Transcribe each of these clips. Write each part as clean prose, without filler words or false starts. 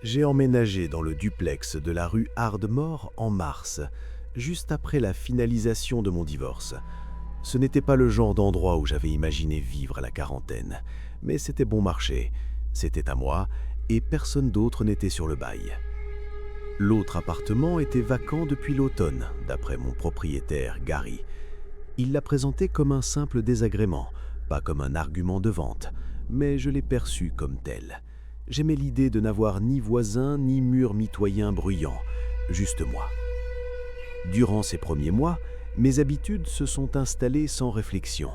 J'ai emménagé dans le duplex de la rue Ardmore en mars, juste après la finalisation de mon divorce. Ce n'était pas le genre d'endroit où j'avais imaginé vivre à la quarantaine, mais c'était bon marché, c'était à moi, et personne d'autre n'était sur le bail. L'autre appartement était vacant depuis l'automne, d'après mon propriétaire Gary. Il l'a présenté comme un simple désagrément, pas comme un argument de vente, mais je l'ai perçu comme tel. J'aimais l'idée de n'avoir ni voisin ni mur mitoyen bruyant, juste moi. Durant ces premiers mois, mes habitudes se sont installées sans réflexion.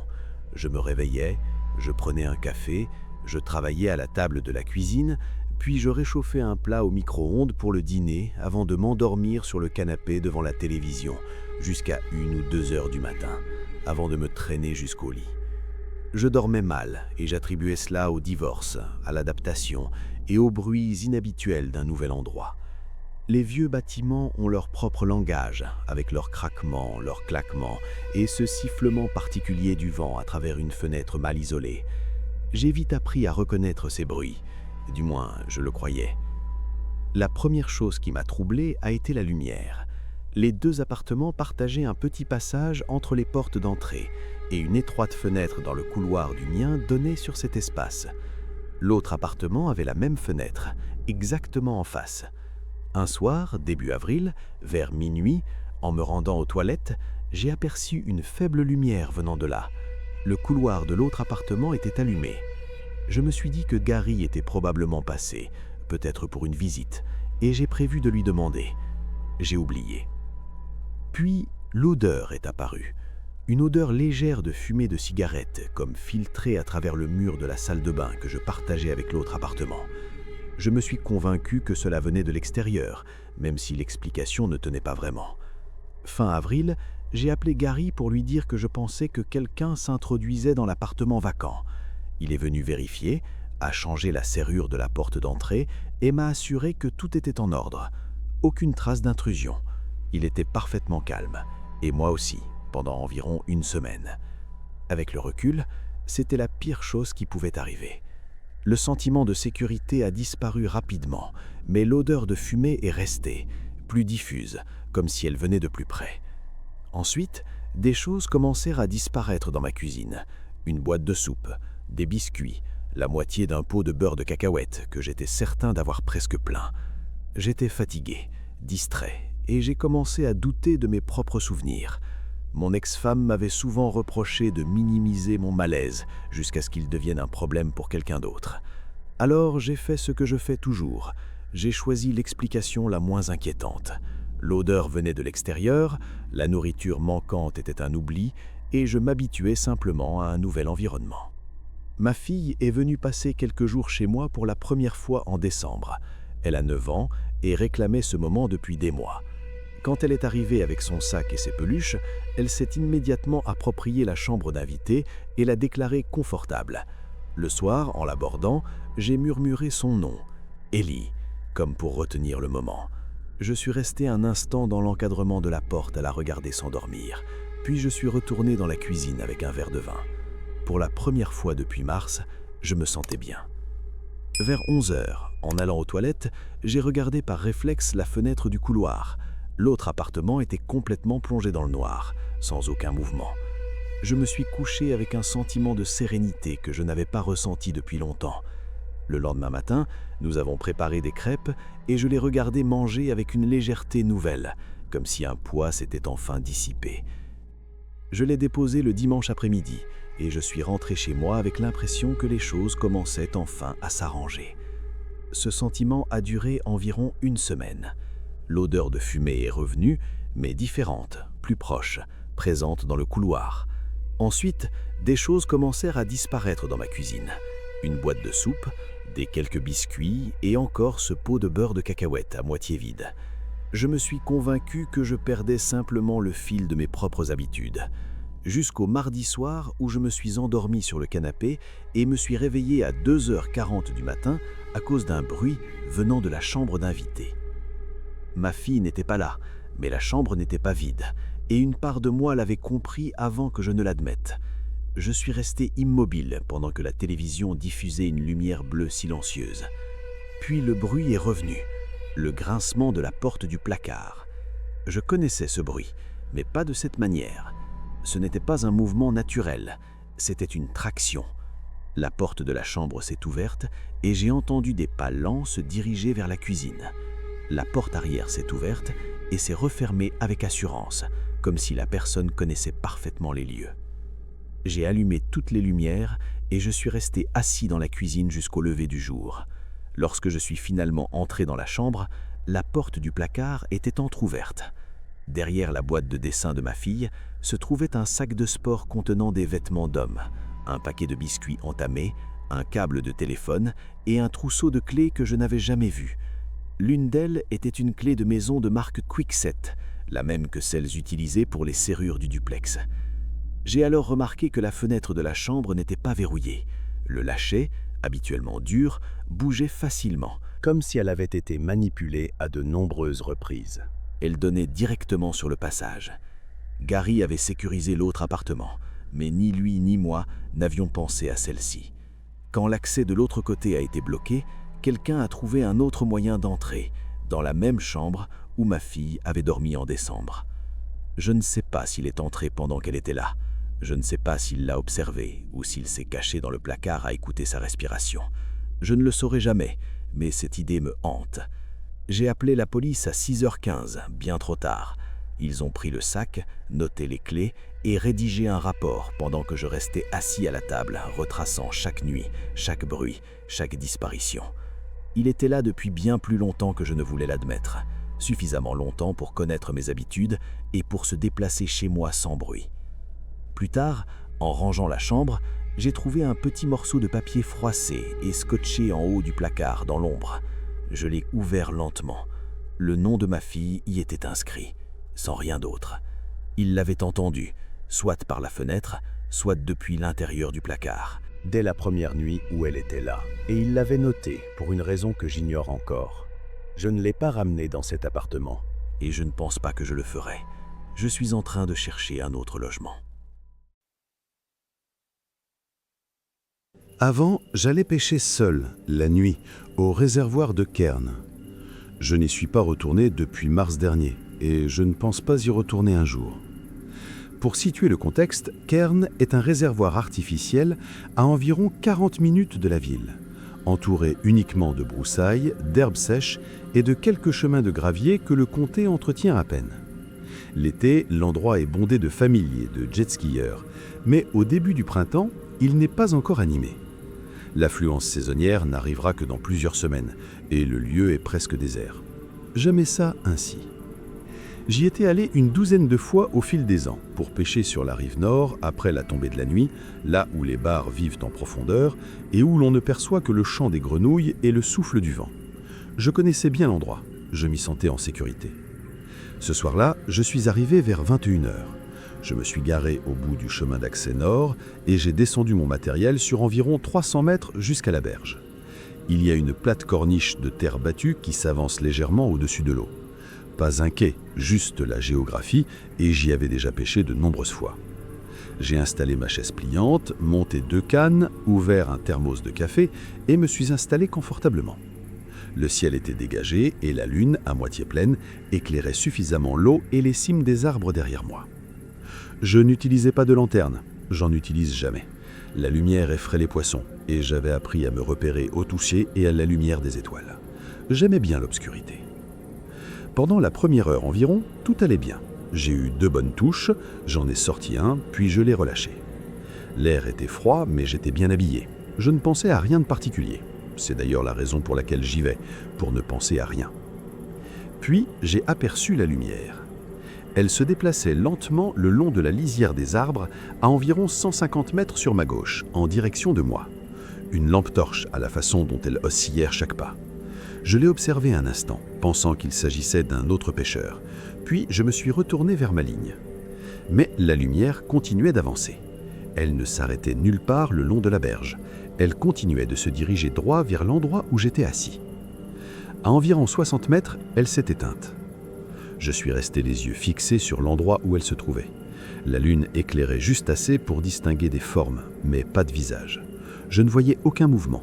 Je me réveillais, je prenais un café, je travaillais à la table de la cuisine, puis je réchauffais un plat au micro-ondes pour le dîner avant de m'endormir sur le canapé devant la télévision jusqu'à 1 ou 2 heures du matin, avant de me traîner jusqu'au lit. Je dormais mal et j'attribuais cela au divorce, à l'adaptation et aux bruits inhabituels d'un nouvel endroit. Les vieux bâtiments ont leur propre langage, avec leurs craquements, leurs claquements et ce sifflement particulier du vent à travers une fenêtre mal isolée. J'ai vite appris à reconnaître ces bruits, du moins je le croyais. La première chose qui m'a troublé a été la lumière. Les 2 appartements partageaient un petit passage entre les portes d'entrée et une étroite fenêtre dans le couloir du mien donnait sur cet espace. L'autre appartement avait la même fenêtre, exactement en face. Un soir, début avril, vers minuit, en me rendant aux toilettes, j'ai aperçu une faible lumière venant de là. Le couloir de l'autre appartement était allumé. Je me suis dit que Gary était probablement passé, peut-être pour une visite, et j'ai prévu de lui demander. J'ai oublié. Puis, l'odeur est apparue. Une odeur légère de fumée de cigarette, comme filtrée à travers le mur de la salle de bain que je partageais avec l'autre appartement. Je me suis convaincu que cela venait de l'extérieur, même si l'explication ne tenait pas vraiment. Fin avril, j'ai appelé Gary pour lui dire que je pensais que quelqu'un s'introduisait dans l'appartement vacant. Il est venu vérifier, a changé la serrure de la porte d'entrée et m'a assuré que tout était en ordre. Aucune trace d'intrusion. Il était parfaitement calme, et moi aussi, pendant environ 1 semaine. Avec le recul, c'était la pire chose qui pouvait arriver. Le sentiment de sécurité a disparu rapidement, mais l'odeur de fumée est restée, plus diffuse, comme si elle venait de plus près. Ensuite, des choses commencèrent à disparaître dans ma cuisine. Une boîte de soupe, des biscuits, la moitié d'un pot de beurre de cacahuète que j'étais certain d'avoir presque plein. J'étais fatigué, distrait, et j'ai commencé à douter de mes propres souvenirs. Mon ex-femme m'avait souvent reproché de minimiser mon malaise jusqu'à ce qu'il devienne un problème pour quelqu'un d'autre. Alors j'ai fait ce que je fais toujours. J'ai choisi l'explication la moins inquiétante. L'odeur venait de l'extérieur, la nourriture manquante était un oubli, et je m'habituais simplement à un nouvel environnement. Ma fille est venue passer quelques jours chez moi pour la première fois en décembre. Elle a 9 ans et réclamait ce moment depuis des mois. Quand elle est arrivée avec son sac et ses peluches, elle s'est immédiatement approprié la chambre d'invité et l'a déclarée confortable. Le soir, en l'abordant, j'ai murmuré son nom, Ellie, comme pour retenir le moment. Je suis resté un instant dans l'encadrement de la porte à la regarder s'endormir, puis je suis retourné dans la cuisine avec un verre de vin. Pour la première fois depuis mars, je me sentais bien. Vers 11 heures, en allant aux toilettes, j'ai regardé par réflexe la fenêtre du couloir. L'autre appartement était complètement plongé dans le noir, sans aucun mouvement. Je me suis couché avec un sentiment de sérénité que je n'avais pas ressenti depuis longtemps. Le lendemain matin, nous avons préparé des crêpes et je les regardais manger avec une légèreté nouvelle, comme si un poids s'était enfin dissipé. Je l'ai déposé le dimanche après-midi et je suis rentré chez moi avec l'impression que les choses commençaient enfin à s'arranger. Ce sentiment a duré environ 1 semaine. L'odeur de fumée est revenue, mais différente, plus proche, présente dans le couloir. Ensuite, des choses commencèrent à disparaître dans ma cuisine. Une boîte de soupe, des quelques biscuits et encore ce pot de beurre de cacahuète à moitié vide. Je me suis convaincu que je perdais simplement le fil de mes propres habitudes. Jusqu'au mardi soir où je me suis endormi sur le canapé et me suis réveillé à 2h40 du matin à cause d'un bruit venant de la chambre d'invité. Ma fille n'était pas là, mais la chambre n'était pas vide, et une part de moi l'avait compris avant que je ne l'admette. Je suis resté immobile pendant que la télévision diffusait une lumière bleue silencieuse. Puis le bruit est revenu, le grincement de la porte du placard. Je connaissais ce bruit, mais pas de cette manière. Ce n'était pas un mouvement naturel, c'était une traction. La porte de la chambre s'est ouverte et j'ai entendu des pas lents se diriger vers la cuisine. La porte arrière s'est ouverte et s'est refermée avec assurance, comme si la personne connaissait parfaitement les lieux. J'ai allumé toutes les lumières et je suis resté assis dans la cuisine jusqu'au lever du jour. Lorsque je suis finalement entré dans la chambre, la porte du placard était entr'ouverte. Derrière la boîte de dessin de ma fille se trouvait un sac de sport contenant des vêtements d'homme, un paquet de biscuits entamés, un câble de téléphone et un trousseau de clés que je n'avais jamais vu. L'une d'elles était une clé de maison de marque Kwikset, la même que celles utilisées pour les serrures du duplex. J'ai alors remarqué que la fenêtre de la chambre n'était pas verrouillée. Le lâcher, habituellement dur, bougeait facilement, comme si elle avait été manipulée à de nombreuses reprises. Elle donnait directement sur le passage. Gary avait sécurisé l'autre appartement, mais ni lui ni moi n'avions pensé à celle-ci. Quand l'accès de l'autre côté a été bloqué, quelqu'un a trouvé un autre moyen d'entrer, dans la même chambre où ma fille avait dormi en décembre. Je ne sais pas s'il est entré pendant qu'elle était là. Je ne sais pas s'il l'a observée ou s'il s'est caché dans le placard à écouter sa respiration. Je ne le saurai jamais, mais cette idée me hante. J'ai appelé la police à 6h15, bien trop tard. Ils ont pris le sac, noté les clés et rédigé un rapport pendant que je restais assis à la table, retraçant chaque nuit, chaque bruit, chaque disparition. Il était là depuis bien plus longtemps que je ne voulais l'admettre, suffisamment longtemps pour connaître mes habitudes et pour se déplacer chez moi sans bruit. Plus tard, en rangeant la chambre, j'ai trouvé un petit morceau de papier froissé et scotché en haut du placard dans l'ombre. Je l'ai ouvert lentement. Le nom de ma fille y était inscrit, sans rien d'autre. Il l'avait entendu, soit par la fenêtre, soit depuis l'intérieur du placard. Dès la première nuit où elle était là, et il l'avait noté pour une raison que j'ignore encore. Je ne l'ai pas ramenée dans cet appartement, et je ne pense pas que je le ferai. Je suis en train de chercher un autre logement. Avant, j'allais pêcher seul, la nuit, au réservoir de Cairn. Je n'y suis pas retourné depuis mars dernier, et je ne pense pas y retourner un jour. Pour situer le contexte, Cairn est un réservoir artificiel à environ 40 minutes de la ville, entouré uniquement de broussailles, d'herbes sèches et de quelques chemins de gravier que le comté entretient à peine. L'été, l'endroit est bondé de familles et de jet-skieurs, mais au début du printemps, il n'est pas encore animé. L'affluence saisonnière n'arrivera que dans plusieurs semaines, et le lieu est presque désert. J'aimais ça ainsi. J'y étais allé une douzaine de fois au fil des ans, pour pêcher sur la rive nord après la tombée de la nuit, là où les bars vivent en profondeur, et où l'on ne perçoit que le chant des grenouilles et le souffle du vent. Je connaissais bien l'endroit, je m'y sentais en sécurité. Ce soir-là, je suis arrivé vers 21h. Je me suis garé au bout du chemin d'accès nord et j'ai descendu mon matériel sur environ 300 mètres jusqu'à la berge. Il y a une plate corniche de terre battue qui s'avance légèrement au-dessus de l'eau. Pas un quai, juste la géographie, et j'y avais déjà pêché de nombreuses fois. J'ai installé ma chaise pliante, monté 2 cannes, ouvert un thermos de café et me suis installé confortablement. Le ciel était dégagé et la lune, à moitié pleine, éclairait suffisamment l'eau et les cimes des arbres derrière moi. Je n'utilisais pas de lanterne, j'en utilise jamais. La lumière effraie les poissons, et j'avais appris à me repérer au toucher et à la lumière des étoiles. J'aimais bien l'obscurité. Pendant la première heure environ, tout allait bien. J'ai eu 2 bonnes touches, j'en ai sorti un, puis je l'ai relâché. L'air était froid, mais j'étais bien habillé. Je ne pensais à rien de particulier. C'est d'ailleurs la raison pour laquelle j'y vais, pour ne penser à rien. Puis, j'ai aperçu la lumière. Elle se déplaçait lentement le long de la lisière des arbres à environ 150 mètres sur ma gauche, en direction de moi. Une lampe torche à la façon dont elle oscillait à chaque pas. Je l'ai observé un instant, pensant qu'il s'agissait d'un autre pêcheur, puis je me suis retourné vers ma ligne. Mais la lumière continuait d'avancer. Elle ne s'arrêtait nulle part le long de la berge. Elle continuait de se diriger droit vers l'endroit où j'étais assis. À environ 60 mètres, elle s'est éteinte. Je suis resté les yeux fixés sur l'endroit où elle se trouvait. La lune éclairait juste assez pour distinguer des formes, mais pas de visage. Je ne voyais aucun mouvement.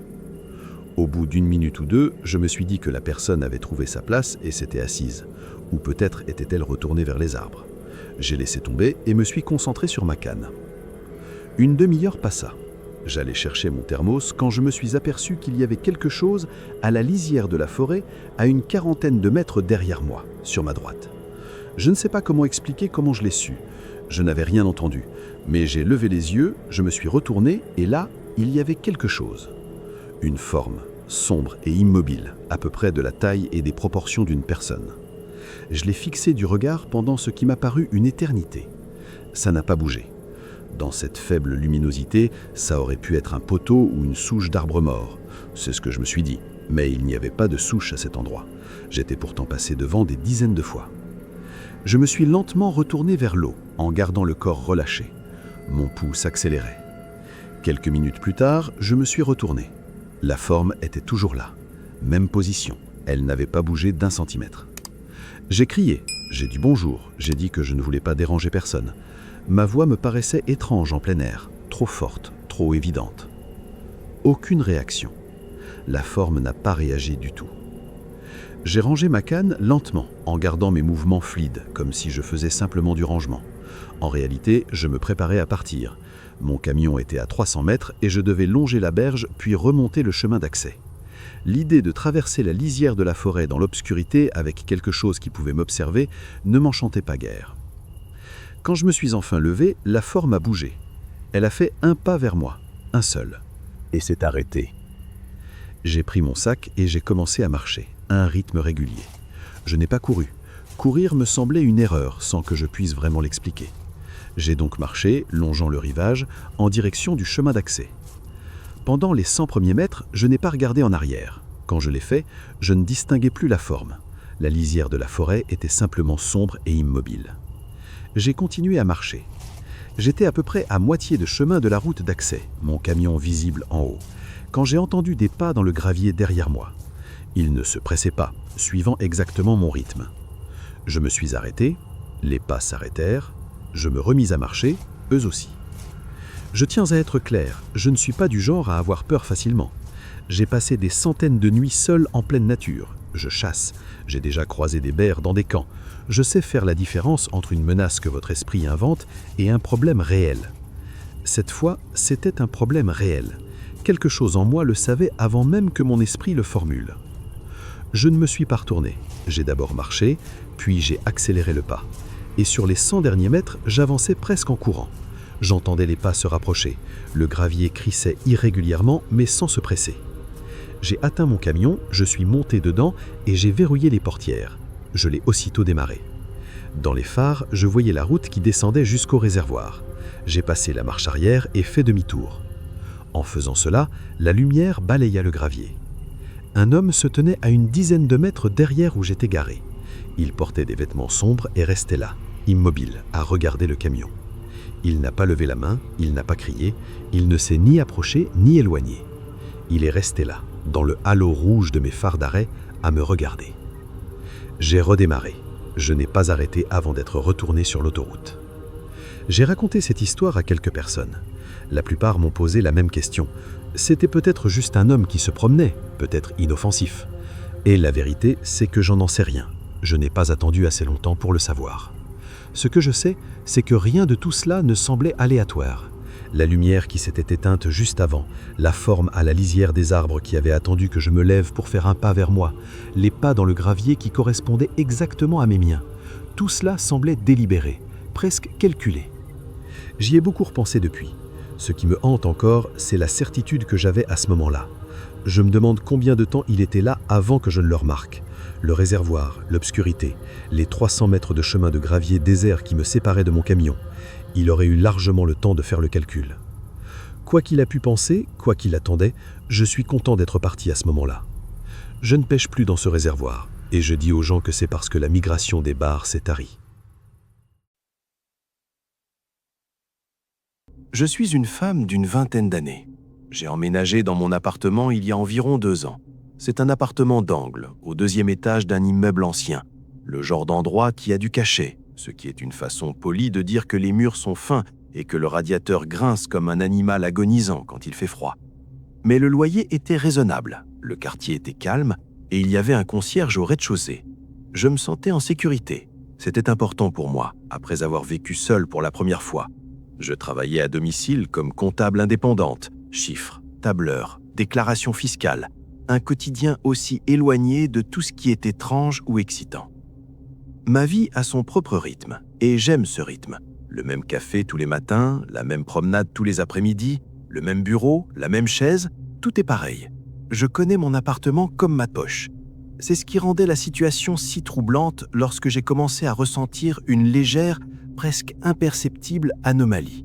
Au bout d'une minute ou deux, je me suis dit que la personne avait trouvé sa place et s'était assise. Ou peut-être était-elle retournée vers les arbres. J'ai laissé tomber et me suis concentré sur ma canne. Une demi-heure passa. J'allais chercher mon thermos quand je me suis aperçu qu'il y avait quelque chose à la lisière de la forêt, à une quarantaine de mètres derrière moi, sur ma droite. Je ne sais pas comment expliquer comment je l'ai su. Je n'avais rien entendu, mais j'ai levé les yeux, je me suis retourné et là, il y avait quelque chose. Une forme, sombre et immobile, à peu près de la taille et des proportions d'une personne. Je l'ai fixé du regard pendant ce qui m'a paru une éternité. Ça n'a pas bougé. Dans cette faible luminosité, ça aurait pu être un poteau ou une souche d'arbre mort. C'est ce que je me suis dit, mais il n'y avait pas de souche à cet endroit. J'étais pourtant passé devant des dizaines de fois. Je me suis lentement retourné vers l'eau, en gardant le corps relâché. Mon pouls s'accélérait. Quelques minutes plus tard, je me suis retourné. La forme était toujours là. Même position. Elle n'avait pas bougé d'1 centimètre. J'ai crié, j'ai dit bonjour, j'ai dit que je ne voulais pas déranger personne. Ma voix me paraissait étrange en plein air, trop forte, trop évidente. Aucune réaction. La forme n'a pas réagi du tout. J'ai rangé ma canne lentement, en gardant mes mouvements fluides, comme si je faisais simplement du rangement. En réalité, je me préparais à partir. Mon camion était à 300 mètres et je devais longer la berge puis remonter le chemin d'accès. L'idée de traverser la lisière de la forêt dans l'obscurité avec quelque chose qui pouvait m'observer ne m'enchantait pas guère. Quand je me suis enfin levé, la forme a bougé. Elle a fait un pas vers moi, un seul, et s'est arrêtée. J'ai pris mon sac et j'ai commencé à marcher, à un rythme régulier. Je n'ai pas couru. Courir me semblait une erreur sans que je puisse vraiment l'expliquer. J'ai donc marché, longeant le rivage, en direction du chemin d'accès. Pendant les 100 premiers mètres, je n'ai pas regardé en arrière. Quand je l'ai fait, je ne distinguais plus la forme. La lisière de la forêt était simplement sombre et immobile. J'ai continué à marcher. J'étais à peu près à moitié de chemin de la route d'accès, mon camion visible en haut, quand j'ai entendu des pas dans le gravier derrière moi. Ils ne se pressaient pas, suivant exactement mon rythme. Je me suis arrêté, les pas s'arrêtèrent, je me remis à marcher, eux aussi. Je tiens à être clair, je ne suis pas du genre à avoir peur facilement. J'ai passé des centaines de nuits seul en pleine nature. Je chasse, j'ai déjà croisé des bers dans des camps. Je sais faire la différence entre une menace que votre esprit invente et un problème réel. Cette fois, c'était un problème réel. Quelque chose en moi le savait avant même que mon esprit le formule. Je ne me suis pas retourné. J'ai d'abord marché, puis j'ai accéléré le pas. Et sur les 100 derniers mètres, j'avançais presque en courant. J'entendais les pas se rapprocher. Le gravier crissait irrégulièrement, mais sans se presser. J'ai atteint mon camion, je suis monté dedans et j'ai verrouillé les portières. Je l'ai aussitôt démarré. Dans les phares, je voyais la route qui descendait jusqu'au réservoir. J'ai passé la marche arrière et fait demi-tour. En faisant cela, la lumière balaya le gravier. Un homme se tenait à une dizaine de mètres derrière où j'étais garé. Il portait des vêtements sombres et restait là, immobile, à regarder le camion. Il n'a pas levé la main, il n'a pas crié, il ne s'est ni approché ni éloigné. Il est resté là, dans le halo rouge de mes phares d'arrêt, à me regarder. J'ai redémarré. Je n'ai pas arrêté avant d'être retourné sur l'autoroute. J'ai raconté cette histoire à quelques personnes. La plupart m'ont posé la même question. C'était peut-être juste un homme qui se promenait, peut-être inoffensif. Et la vérité, c'est que j'en sais rien. Je n'ai pas attendu assez longtemps pour le savoir. Ce que je sais, c'est que rien de tout cela ne semblait aléatoire. La lumière qui s'était éteinte juste avant, la forme à la lisière des arbres qui avait attendu que je me lève pour faire un pas vers moi, les pas dans le gravier qui correspondaient exactement à mes miens. Tout cela semblait délibéré, presque calculé. J'y ai beaucoup repensé depuis. Ce qui me hante encore, c'est la certitude que j'avais à ce moment-là. Je me demande combien de temps il était là avant que je ne le remarque. Le réservoir, l'obscurité, les 300 mètres de chemin de gravier désert qui me séparaient de mon camion. Il aurait eu largement le temps de faire le calcul. Quoi qu'il a pu penser, quoi qu'il attendait, je suis content d'être parti à ce moment-là. Je ne pêche plus dans ce réservoir, et je dis aux gens que c'est parce que la migration des bars s'est tarie. Je suis une femme d'une vingtaine d'années. J'ai emménagé dans mon appartement il y a environ 2 ans. C'est un appartement d'angle, au 2e étage d'un immeuble ancien. Le genre d'endroit qui a du cachet, ce qui est une façon polie de dire que les murs sont fins et que le radiateur grince comme un animal agonisant quand il fait froid. Mais le loyer était raisonnable, Le quartier était calme et il y avait un concierge au rez-de-chaussée. Je me sentais en sécurité. C'était important pour moi, après avoir vécu seul pour la première fois. Je travaillais à domicile comme comptable indépendante, chiffres, tableurs, déclarations fiscales, un quotidien aussi éloigné de tout ce qui est étrange ou excitant. Ma vie a son propre rythme, et j'aime ce rythme. Le même café tous les matins, la même promenade tous les après-midi, le même bureau, la même chaise, tout est pareil. Je connais mon appartement comme ma poche. C'est ce qui rendait la situation si troublante lorsque j'ai commencé à ressentir une légère, presque imperceptible anomalie.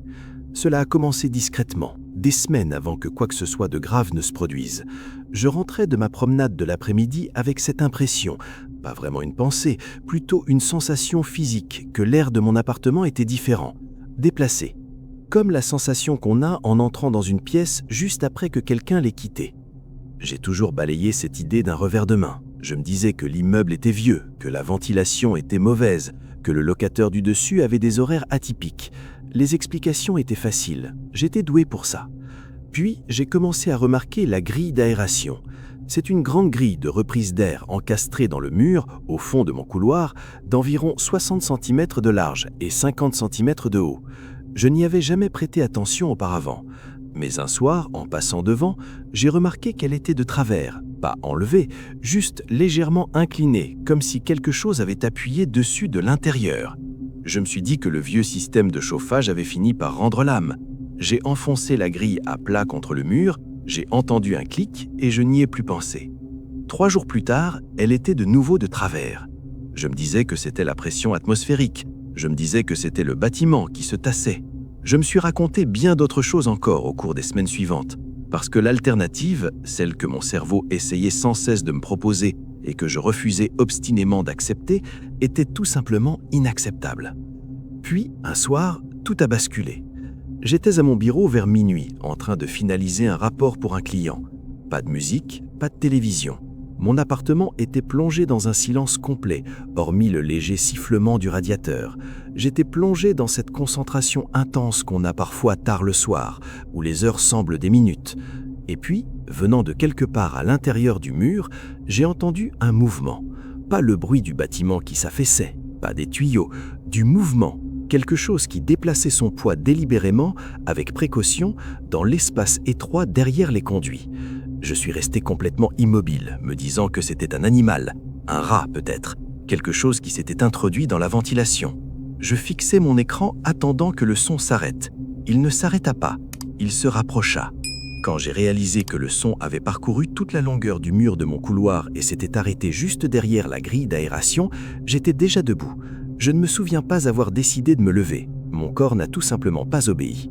Cela a commencé discrètement, des semaines avant que quoi que ce soit de grave ne se produise. Je rentrais de ma promenade de l'après-midi avec cette impression, pas vraiment une pensée, plutôt une sensation physique que l'air de mon appartement était différent, déplacé, comme la sensation qu'on a en entrant dans une pièce juste après que quelqu'un l'ait quittée. J'ai toujours balayé cette idée d'un revers de main. Je me disais que l'immeuble était vieux, que la ventilation était mauvaise, que le locataire du dessus avait des horaires atypiques. Les explications étaient faciles, j'étais doué pour ça. Puis, j'ai commencé à remarquer la grille d'aération. C'est une grande grille de reprise d'air encastrée dans le mur, au fond de mon couloir, d'environ 60 cm de large et 50 cm de haut. Je n'y avais jamais prêté attention auparavant. Mais un soir, en passant devant, j'ai remarqué qu'elle était de travers, pas enlevée, juste légèrement inclinée, comme si quelque chose avait appuyé dessus de l'intérieur. Je me suis dit que le vieux système de chauffage avait fini par rendre l'âme. J'ai enfoncé la grille à plat contre le mur, j'ai entendu un clic et je n'y ai plus pensé. 3 jours plus tard, elle était de nouveau de travers. Je me disais que c'était la pression atmosphérique. Je me disais que c'était le bâtiment qui se tassait. Je me suis raconté bien d'autres choses encore au cours des semaines suivantes, parce que l'alternative, celle que mon cerveau essayait sans cesse de me proposer et que je refusais obstinément d'accepter, était tout simplement inacceptable. Puis, un soir, tout a basculé. J'étais à mon bureau vers minuit, en train de finaliser un rapport pour un client. Pas de musique, pas de télévision. Mon appartement était plongé dans un silence complet, hormis le léger sifflement du radiateur. J'étais plongé dans cette concentration intense qu'on a parfois tard le soir, où les heures semblent des minutes. Et puis, venant de quelque part à l'intérieur du mur, j'ai entendu un mouvement. Pas le bruit du bâtiment qui s'affaissait, pas des tuyaux, du mouvement. Quelque chose qui déplaçait son poids délibérément, avec précaution, dans l'espace étroit derrière les conduits. Je suis resté complètement immobile, me disant que c'était un animal, un rat peut-être, quelque chose qui s'était introduit dans la ventilation. Je fixais mon écran attendant que le son s'arrête. Il ne s'arrêta pas, il se rapprocha. Quand j'ai réalisé que le son avait parcouru toute la longueur du mur de mon couloir et s'était arrêté juste derrière la grille d'aération, j'étais déjà debout. Je ne me souviens pas avoir décidé de me lever. Mon corps n'a tout simplement pas obéi.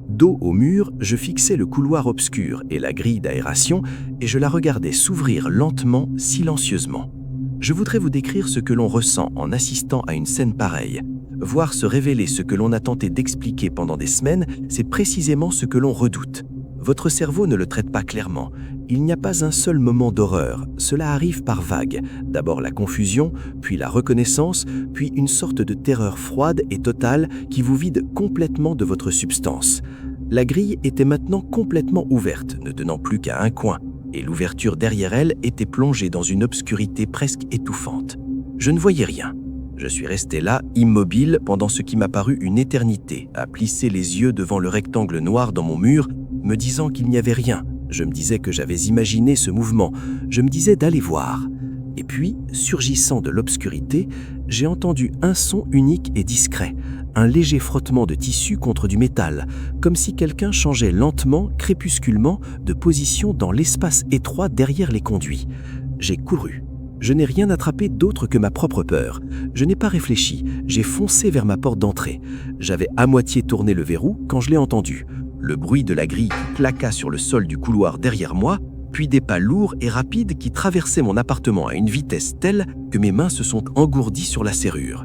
Dos au mur, je fixais le couloir obscur et la grille d'aération et je la regardais s'ouvrir lentement, silencieusement. Je voudrais vous décrire ce que l'on ressent en assistant à une scène pareille. Voir se révéler ce que l'on a tenté d'expliquer pendant des semaines, c'est précisément ce que l'on redoute. Votre cerveau ne le traite pas clairement. Il n'y a pas un seul moment d'horreur, cela arrive par vagues. D'abord la confusion, puis la reconnaissance, puis une sorte de terreur froide et totale qui vous vide complètement de votre substance. La grille était maintenant complètement ouverte, ne tenant plus qu'à un coin, et l'ouverture derrière elle était plongée dans une obscurité presque étouffante. Je ne voyais rien. Je suis resté là, immobile, pendant ce qui m'a paru une éternité, à plisser les yeux devant le rectangle noir dans mon mur, me disant qu'il n'y avait rien. Je me disais que j'avais imaginé ce mouvement. Je me disais d'aller voir. Et puis, surgissant de l'obscurité, j'ai entendu un son unique et discret, un léger frottement de tissu contre du métal, comme si quelqu'un changeait lentement, crépusculement, de position dans l'espace étroit derrière les conduits. J'ai couru. Je n'ai rien attrapé d'autre que ma propre peur. Je n'ai pas réfléchi, j'ai foncé vers ma porte d'entrée. J'avais à moitié tourné le verrou quand je l'ai entendu. Le bruit de la grille claqua sur le sol du couloir derrière moi, puis des pas lourds et rapides qui traversaient mon appartement à une vitesse telle que mes mains se sont engourdies sur la serrure.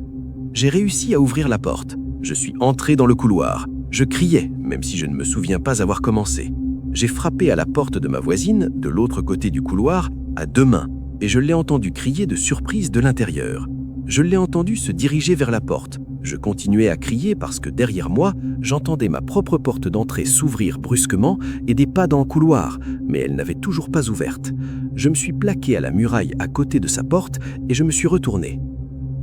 J'ai réussi à ouvrir la porte. Je suis entré dans le couloir. Je criais, même si je ne me souviens pas avoir commencé. J'ai frappé à la porte de ma voisine, de l'autre côté du couloir, à 2 mains, et je l'ai entendu crier de surprise de l'intérieur. Je l'ai entendu se diriger vers la porte. Je continuais à crier parce que derrière moi, j'entendais ma propre porte d'entrée s'ouvrir brusquement et des pas dans le couloir, mais elle n'avait toujours pas ouverte. Je me suis plaqué à la muraille à côté de sa porte et je me suis retourné.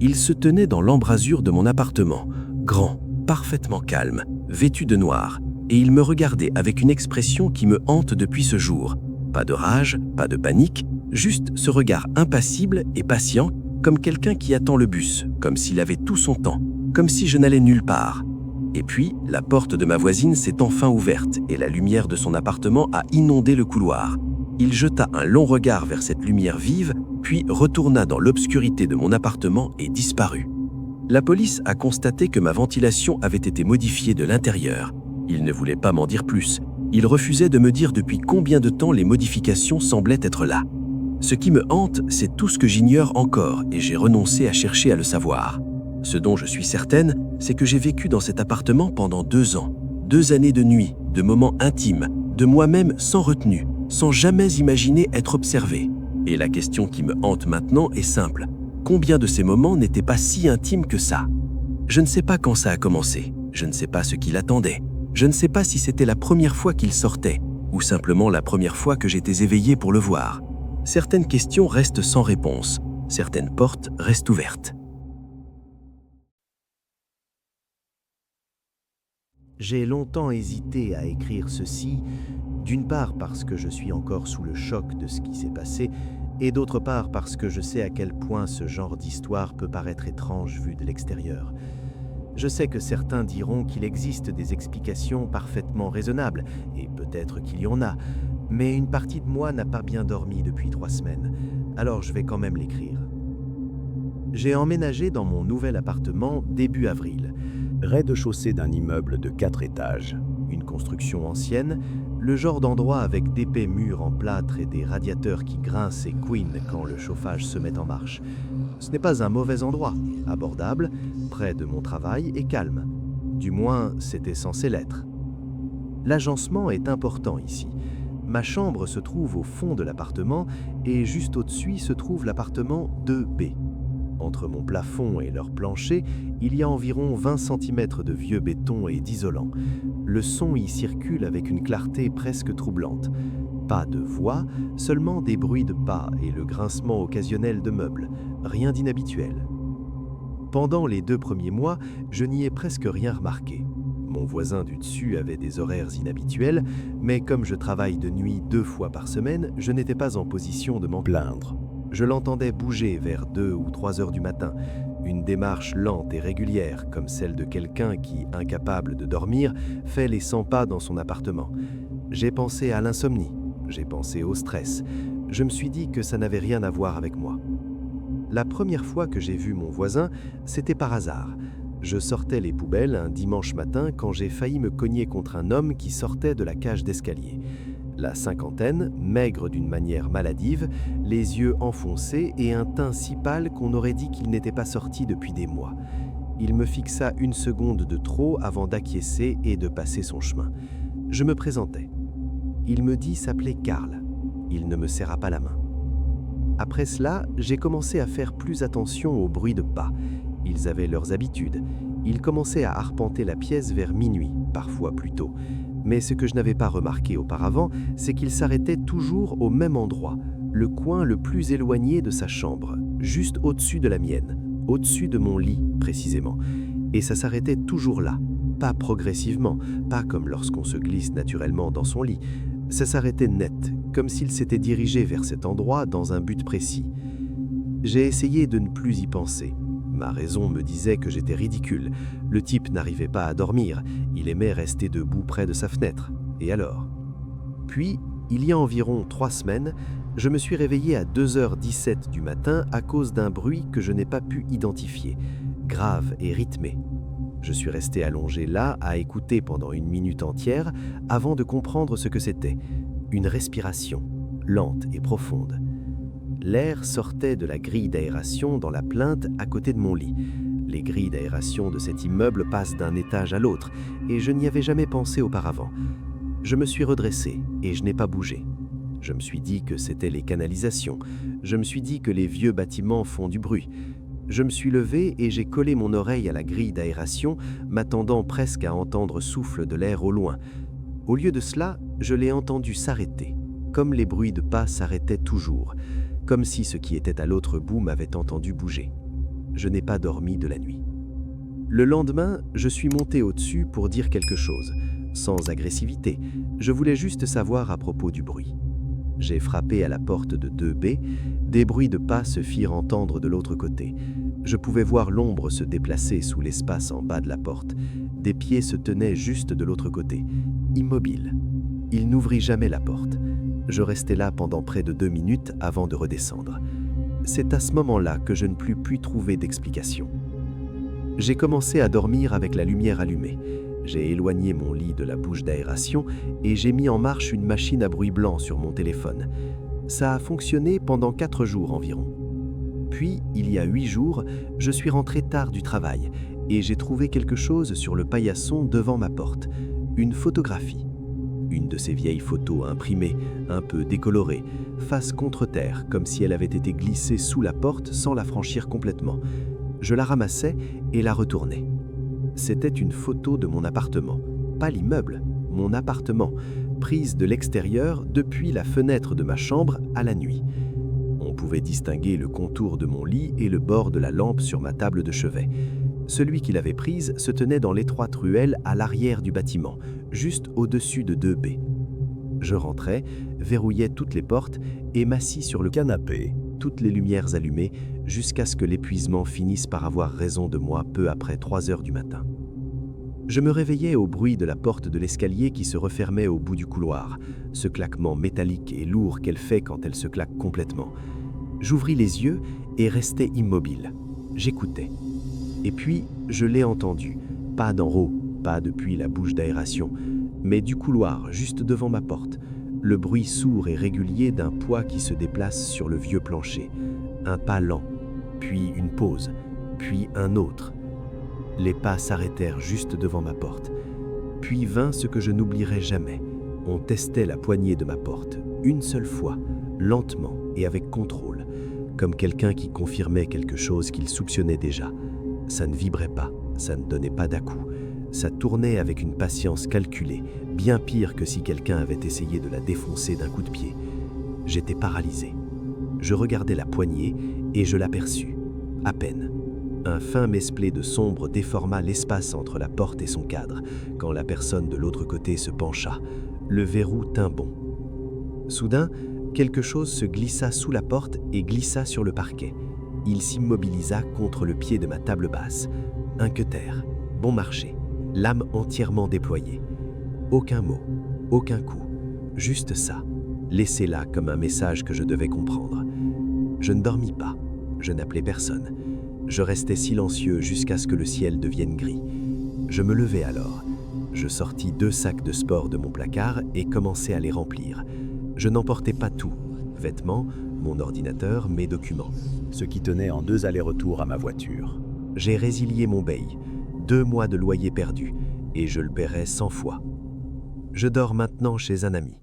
Il se tenait dans l'embrasure de mon appartement, grand, parfaitement calme, vêtu de noir, et il me regardait avec une expression qui me hante depuis ce jour. Pas de rage, pas de panique, juste ce regard impassible et patient, comme quelqu'un qui attend le bus, comme s'il avait tout son temps, comme si je n'allais nulle part. Et puis, la porte de ma voisine s'est enfin ouverte et la lumière de son appartement a inondé le couloir. Il jeta un long regard vers cette lumière vive, puis retourna dans l'obscurité de mon appartement et disparut. La police a constaté que ma ventilation avait été modifiée de l'intérieur. Il ne voulait pas m'en dire plus. Il refusait de me dire depuis combien de temps les modifications semblaient être là. Ce qui me hante, c'est tout ce que j'ignore encore et j'ai renoncé à chercher à le savoir. Ce dont je suis certaine, c'est que j'ai vécu dans cet appartement pendant 2 ans. 2 années de nuit, de moments intimes, de moi-même sans retenue, sans jamais imaginer être observé. Et la question qui me hante maintenant est simple. Combien de ces moments n'étaient pas si intimes que ça? Je ne sais pas quand ça a commencé. Je ne sais pas ce qu'il attendait. Je ne sais pas si c'était la première fois qu'il sortait ou simplement la première fois que j'étais éveillé pour le voir. Certaines questions restent sans réponse. Certaines portes restent ouvertes. J'ai longtemps hésité à écrire ceci, d'une part parce que je suis encore sous le choc de ce qui s'est passé, et d'autre part parce que je sais à quel point ce genre d'histoire peut paraître étrange vu de l'extérieur. Je sais que certains diront qu'il existe des explications parfaitement raisonnables, et peut-être qu'il y en a, mais une partie de moi n'a pas bien dormi depuis 3 semaines, alors je vais quand même l'écrire. J'ai emménagé dans mon nouvel appartement début avril, rez-de-chaussée d'un immeuble de 4 étages, une construction ancienne, le genre d'endroit avec d'épais murs en plâtre et des radiateurs qui grincent et couinent quand le chauffage se met en marche. Ce n'est pas un mauvais endroit, abordable, près de mon travail et calme. Du moins, c'était censé l'être. L'agencement est important ici. Ma chambre se trouve au fond de l'appartement et juste au-dessus se trouve l'appartement 2B. Entre mon plafond et leur plancher, il y a environ 20 cm de vieux béton et d'isolant. Le son y circule avec une clarté presque troublante. Pas de voix, seulement des bruits de pas et le grincement occasionnel de meubles. Rien d'inhabituel. Pendant les 2 premiers mois, je n'y ai presque rien remarqué. Mon voisin du dessus avait des horaires inhabituels, mais comme je travaille de nuit 2 fois par semaine, je n'étais pas en position de m'en plaindre. Je l'entendais bouger vers 2 ou 3 heures du matin, une démarche lente et régulière, comme celle de quelqu'un qui, incapable de dormir, fait les 100 pas dans son appartement. J'ai pensé à l'insomnie, j'ai pensé au stress. Je me suis dit que ça n'avait rien à voir avec moi. La première fois que j'ai vu mon voisin, c'était par hasard. Je sortais les poubelles un dimanche matin quand j'ai failli me cogner contre un homme qui sortait de la cage d'escalier. La cinquantaine, maigre d'une manière maladive, les yeux enfoncés et un teint si pâle qu'on aurait dit qu'il n'était pas sorti depuis des mois. Il me fixa 1 seconde de trop avant d'acquiescer et de passer son chemin. Je me présentais. Il me dit s'appeler Karl. Il ne me serra pas la main. Après cela, j'ai commencé à faire plus attention aux bruits de pas. Ils avaient leurs habitudes. Ils commençaient à arpenter la pièce vers minuit, parfois plus tôt. Mais ce que je n'avais pas remarqué auparavant, c'est qu'il s'arrêtait toujours au même endroit, le coin le plus éloigné de sa chambre, juste au-dessus de la mienne, au-dessus de mon lit précisément. Et ça s'arrêtait toujours là, pas progressivement, pas comme lorsqu'on se glisse naturellement dans son lit. Ça s'arrêtait net, comme s'il s'était dirigé vers cet endroit dans un but précis. J'ai essayé de ne plus y penser. Ma raison me disait que j'étais ridicule. Le type n'arrivait pas à dormir. Il aimait rester debout près de sa fenêtre. Et alors? Puis, il y a environ 3 semaines, je me suis réveillé à 2h17 du matin à cause d'un bruit que je n'ai pas pu identifier, grave et rythmé. Je suis resté allongé là à écouter pendant 1 minute entière avant de comprendre ce que c'était. Une respiration, lente et profonde. L'air sortait de la grille d'aération dans la plinthe à côté de mon lit. Les grilles d'aération de cet immeuble passent d'un étage à l'autre et je n'y avais jamais pensé auparavant. Je me suis redressé et je n'ai pas bougé. Je me suis dit que c'était les canalisations. Je me suis dit que les vieux bâtiments font du bruit. Je me suis levé et j'ai collé mon oreille à la grille d'aération, m'attendant presque à entendre souffle de l'air au loin. Au lieu de cela, je l'ai entendu s'arrêter, comme les bruits de pas s'arrêtaient toujours, comme si ce qui était à l'autre bout m'avait entendu bouger. Je n'ai pas dormi de la nuit. Le lendemain, je suis monté au-dessus pour dire quelque chose, sans agressivité. Je voulais juste savoir à propos du bruit. J'ai frappé à la porte de 2B, des bruits de pas se firent entendre de l'autre côté. Je pouvais voir l'ombre se déplacer sous l'espace en bas de la porte. Des pieds se tenaient juste de l'autre côté, immobiles. Il n'ouvrit jamais la porte. Je restai là pendant près de 2 minutes avant de redescendre. C'est à ce moment-là que je ne pus plus trouver d'explication. J'ai commencé à dormir avec la lumière allumée. J'ai éloigné mon lit de la bouche d'aération et j'ai mis en marche une machine à bruit blanc sur mon téléphone. Ça a fonctionné pendant 4 jours environ. Puis, il y a 8 jours, je suis rentré tard du travail et j'ai trouvé quelque chose sur le paillasson devant ma porte. Une photographie. Une de ces vieilles photos imprimées, un peu décolorées, face contre terre, comme si elle avait été glissée sous la porte sans la franchir complètement. Je la ramassais et la retournais. C'était une photo de mon appartement, pas l'immeuble, mon appartement, prise de l'extérieur depuis la fenêtre de ma chambre à la nuit. On pouvait distinguer le contour de mon lit et le bord de la lampe sur ma table de chevet. Celui qui l'avait prise se tenait dans l'étroite ruelle à l'arrière du bâtiment, juste au-dessus de 2B. Je rentrais, verrouillais toutes les portes et m'assis sur le canapé, toutes les lumières allumées, jusqu'à ce que l'épuisement finisse par avoir raison de moi peu après 3 heures du matin. Je me réveillais au bruit de la porte de l'escalier qui se refermait au bout du couloir, ce claquement métallique et lourd qu'elle fait quand elle se claque complètement. J'ouvris les yeux et restai immobile. J'écoutais. Et puis, je l'ai entendu, pas d'en haut, pas depuis la bouche d'aération, mais du couloir, juste devant ma porte, le bruit sourd et régulier d'un poids qui se déplace sur le vieux plancher, un pas lent, puis une pause, puis un autre. Les pas s'arrêtèrent juste devant ma porte. Puis vint ce que je n'oublierai jamais. On testait la poignée de ma porte, une seule fois, lentement et avec contrôle, comme quelqu'un qui confirmait quelque chose qu'il soupçonnait déjà. Ça ne vibrait pas, ça ne donnait pas d'à-coups. Ça tournait avec une patience calculée, bien pire que si quelqu'un avait essayé de la défoncer d'un coup de pied. J'étais paralysé. Je regardais la poignée et je l'aperçus, à peine. Un fin mesplé de sombre déforma l'espace entre la porte et son cadre, quand la personne de l'autre côté se pencha. Le verrou tint bon. Soudain, quelque chose se glissa sous la porte et glissa sur le parquet. Il s'immobilisa contre le pied de ma table basse. Un cutter, bon marché, lame entièrement déployée. Aucun mot, aucun coup, juste ça, laissé là comme un message que je devais comprendre. Je ne dormis pas, je n'appelais personne. Je restais silencieux jusqu'à ce que le ciel devienne gris. Je me levai alors. Je sortis 2 sacs de sport de mon placard et commençai à les remplir. Je n'emportais pas tout, vêtements, mon ordinateur, mes documents, ce qui tenait en 2 allers-retours à ma voiture. J'ai résilié mon bail, 2 mois de loyer perdu, et je le paierai 100 fois. Je dors maintenant chez un ami.